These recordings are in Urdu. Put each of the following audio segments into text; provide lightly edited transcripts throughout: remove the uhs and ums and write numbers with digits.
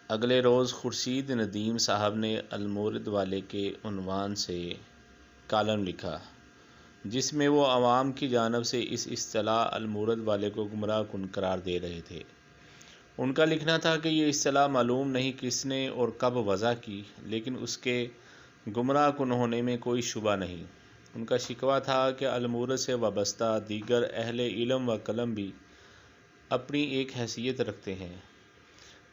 اگلے روز خورشید ندیم صاحب نے المورد والے کے عنوان سے کالم لکھا، جس میں وہ عوام کی جانب سے اس اصطلاح المورد والے کو گمراہ کن قرار دے رہے تھے۔ ان کا لکھنا تھا کہ یہ اصطلاح معلوم نہیں کس نے اور کب وضع کی، لیکن اس کے گمراہ کن ہونے میں کوئی شبہ نہیں۔ ان کا شکوہ تھا کہ المورد سے وابستہ دیگر اہل علم و قلم بھی اپنی ایک حیثیت رکھتے ہیں،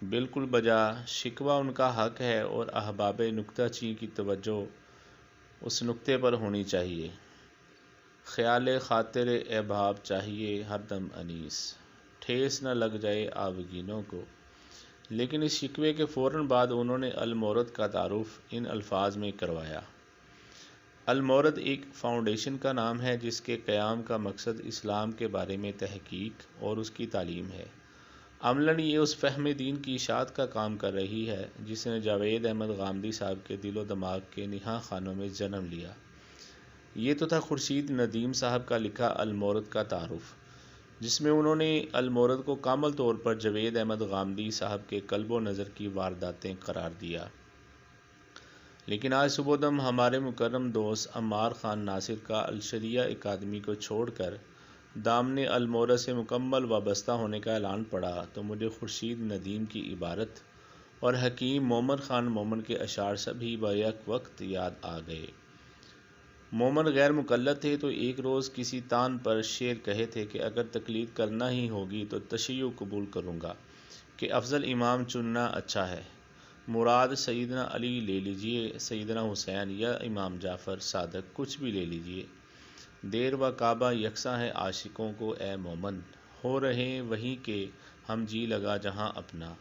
بالکل بجا شکوہ ان کا حق ہے اور احباب نکتہ چین کی توجہ اس نکتے پر ہونی چاہیے۔ خیال خاطر احباب چاہیے ہر دم انیس، ٹھیس نہ لگ جائے آبگینوں کو۔ لیکن اس شکوے کے فوراً بعد انہوں نے المورد کا تعارف ان الفاظ میں کروایا۔ المورد ایک فاؤنڈیشن کا نام ہے جس کے قیام کا مقصد اسلام کے بارے میں تحقیق اور اس کی تعلیم ہے۔ عملاً یہ اس فہم دین کی اشاعت کا کام کر رہی ہے جس نے جاوید احمد غامدی صاحب کے دل و دماغ کے نہاں خانوں میں جنم لیا۔ یہ تو تھا خورشید ندیم صاحب کا لکھا المورد کا تعارف، جس میں انہوں نے المورد کو کامل طور پر جاوید احمد غامدی صاحب کے قلب و نظر کی وارداتیں قرار دیا۔ لیکن آج صبح دم ہمارے مکرم دوست عمار خان ناصر کا الشریعہ اکادمی کو چھوڑ کر دامن المورد سے مکمل وابستہ ہونے کا اعلان پڑا تو مجھے خورشید ندیم کی عبارت اور حکیم مومن خان مومن کے اشعار سبھی بیک وقت یاد آ گئے۔ مومن غیر مقلد تھے تو ایک روز کسی تان پر شعر کہے تھے کہ اگر تقلید کرنا ہی ہوگی تو تشیع قبول کروں گا کہ افضل امام چننا اچھا ہے، مراد سیدنا علی لے لیجئے، سیدنا حسین یا امام جعفر صادق کچھ بھی لے لیجئے، دیر و کعبہ یکساں ہے عاشقوں کو اے مومن، ہو رہے وہیں کہ ہم جی لگا جہاں اپنا،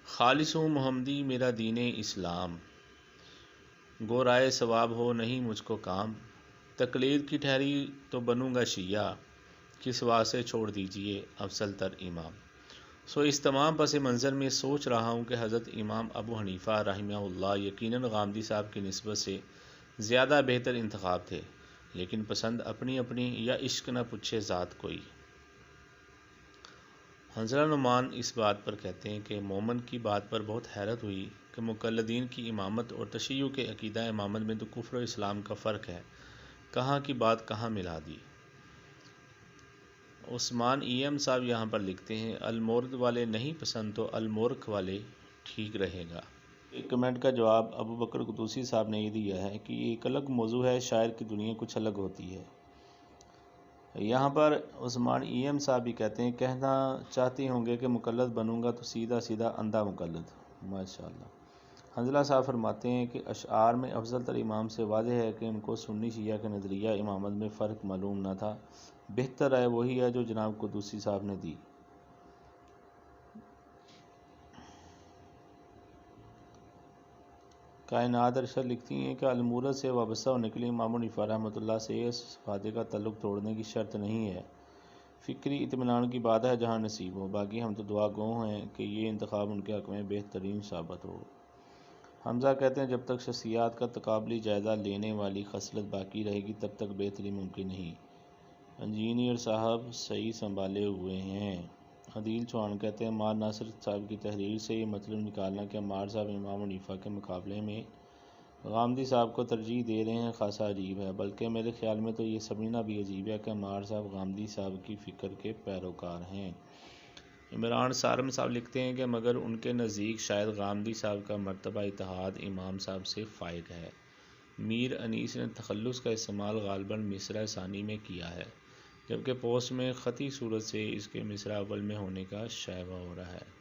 خالص ہوں محمدی میرا دین اسلام، گو رائے ثواب ہو نہیں مجھ کو کام، تقلید کی ٹھہری تو بنوں گا شیعہ، کس واسطے چھوڑ دیجئے افضل تر امام۔ اس تمام پس منظر میں سوچ رہا ہوں کہ حضرت امام ابو حنیفہ رحمہ اللہ یقیناً غامدی صاحب کی نسبت سے زیادہ بہتر انتخاب تھے، لیکن پسند اپنی اپنی، یا عشق نہ پوچھے ذات کوئی۔ حنظلہ نعمان اس بات پر کہتے ہیں کہ مومن کی بات پر بہت حیرت ہوئی کہ مقلدین کی امامت اور تشیع کے عقیدہ امامت میں تو کفر و اسلام کا فرق ہے، کہاں کی بات کہاں ملا دی۔ عثمان ایم صاحب یہاں پر لکھتے ہیں المورد والے نہیں پسند تو المورخ والے ٹھیک رہے گا۔ ایک کمنٹ کا جواب ابو بکر قدوسی صاحب نے یہ دیا ہے کہ یہ ایک الگ موضوع ہے، شاعر کی دنیا کچھ الگ ہوتی ہے۔ یہاں پر عثمان ایم صاحب بھی کہتے ہیں کہنا چاہتے ہوں گے کہ مقلد بنوں گا تو سیدھا سیدھا اندھا مقلد۔ ماشاءاللہ۔ حنظلہ صاحب فرماتے ہیں کہ اشعار میں افضل تر امام سے واضح ہے کہ ان کو سنی شیعہ کے نظریہ امامت میں فرق معلوم نہ تھا، بہتر رائے وہی ہے جو جناب قدوسی صاحب نے دی۔ کائنات ارشد لکھتی ہیں کہ المورد سے وابستہ ہونے کے لیے امام حنیفہ رحمۃ اللہ سے اس فادے کا تعلق توڑنے کی شرط نہیں ہے، فکری اطمینان کی بات ہے جہاں نصیب ہو، باقی ہم تو دعا گو ہیں کہ یہ انتخاب ان کے حق میں بہترین ثابت ہو۔ حمزہ کہتے ہیں جب تک شخصیات کا تقابلی جائزہ لینے والی خصلت باقی رہے گی تب تک بہتری ممکن نہیں۔ انجینئر صاحب صحیح سنبھالے ہوئے ہیں۔ عدیل چوہان کہتے ہیں عمار ناصر صاحب کی تحریر سے یہ مطلب نکالنا کہ عمار صاحب امام حنیفہ کے مقابلے میں غامدی صاحب کو ترجیح دے رہے ہیں خاصا عجیب ہے، بلکہ میرے خیال میں تو یہ سمجھنا بھی عجیب ہے کہ عمار صاحب غامدی صاحب کی فکر کے پیروکار ہیں۔ عمران سارم صاحب لکھتے ہیں کہ مگر ان کے نزدیک شاید غامدی صاحب کا مرتبہ اتحاد امام صاحب سے فائق ہے۔ میر انیس نے تخلص کا استعمال غالباً مصرع ثانی میں کیا ہے، جبکہ پوسٹ میں خطی صورت سے اس کے مصرع اول میں ہونے کا شائبہ ہو رہا ہے۔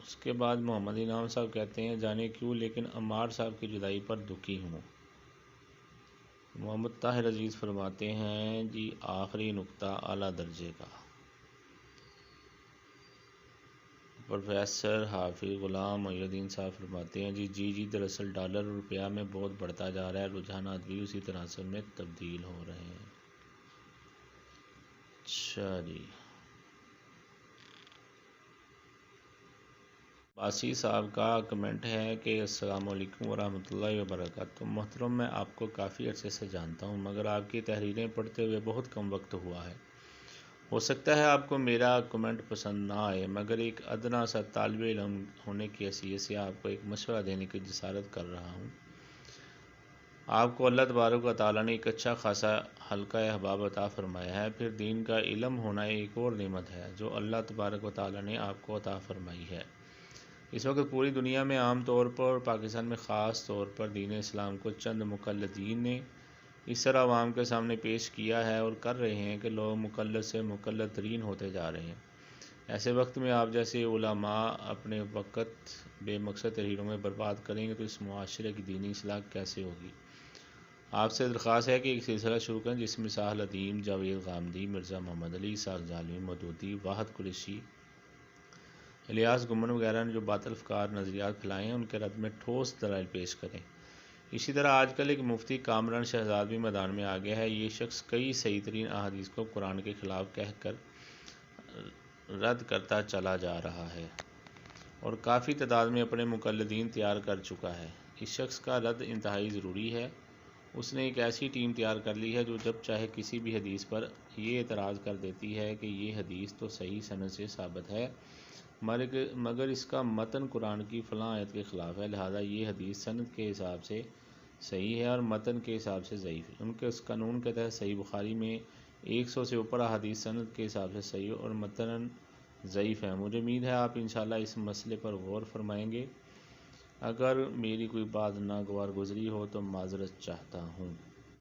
اس کے بعد محمد انعام صاحب کہتے ہیں جانے کیوں لیکن عمار صاحب کی جدائی پر دکھی ہوں۔ محمد طاہر عزیز فرماتے ہیں جی آخری نکتہ اعلیٰ درجے کا۔ پروفیسر حافظ غلام محی الدین صاحب فرماتے ہیں جی دراصل ڈالر اور روپیہ میں بہت بڑھتا جا رہا ہے، رجحانات بھی اسی تناسب میں تبدیل ہو رہے ہیں۔ اچھا جی، باسی صاحب کا کمنٹ ہے کہ السلام علیکم ورحمۃ اللہ وبرکاتہ۔ محترم میں آپ کو کافی عرصے سے جانتا ہوں مگر آپ کی تحریریں پڑھتے ہوئے بہت کم وقت ہوا ہے ہو سکتا ہے آپ کو میرا کمنٹ پسند نہ آئے، مگر ایک ادنا سا طالب علم ہونے کی حیثیت سے آپ کو ایک مشورہ دینے کی جسارت کر رہا ہوں۔ آپ کو اللہ تبارک و تعالیٰ نے ایک اچھا خاصا حلقہ احباب عطا فرمایا ہے، پھر دین کا علم ہونا ایک اور نعمت ہے جو اللہ تبارک و تعالیٰ نے آپ کو عطا فرمائی ہے۔ اس وقت پوری دنیا میں عام طور پر اور پاکستان میں خاص طور پر دین اسلام کو چند مقلدین نے اس طرح عوام کے سامنے پیش کیا ہے اور کر رہے ہیں کہ لوگ مقلد سے مقلد ترین ہوتے جا رہے ہیں۔ ایسے وقت میں آپ جیسے علماء اپنے وقت بے مقصد تحریروں میں برباد کریں گے تو اس معاشرے کی دینی اصلاح کیسے ہوگی؟ آپ سے درخواست ہے کہ ایک سلسلہ شروع کریں جس میں ساحل ادیم، جاوید غامدی، مرزا محمد علی، اسحاق ظالمی، مودودی، واحد قریشی، الیاس گمن وغیرہ نے جو باطل افکار نظریات پھیلائے ہیں ان کے رد میں ٹھوس دلائل پیش کریں۔ اسی طرح آج کل ایک مفتی کامران شہزاد بھی میدان میں آ گیا ہے۔ یہ شخص کئی صحیح ترین احادیث کو قرآن کے خلاف کہہ کر رد کرتا چلا جا رہا ہے اور کافی تعداد میں اپنے مقلدین تیار کر چکا ہے۔ اس شخص کا رد انتہائی ضروری ہے۔ اس نے ایک ایسی ٹیم تیار کر لی ہے جو جب چاہے کسی بھی حدیث پر یہ اعتراض کر دیتی ہے کہ یہ حدیث تو صحیح سند سے ثابت ہے مگر اس کا متن قرآن کی فلاں آیت کے خلاف ہے، لہذا یہ حدیث سند کے حساب سے صحیح ہے اور متن کے حساب سے ضعیف ہے۔ ان کے اس قانون کے تحت صحیح بخاری میں 100 سے اوپر احادیث سند کے حساب سے صحیح اور متن ضعیف ہیں۔ مجھے امید ہے آپ انشاءاللہ اس مسئلے پر غور فرمائیں گے۔ اگر میری کوئی بات ناگوار گزری ہو تو معذرت چاہتا ہوں۔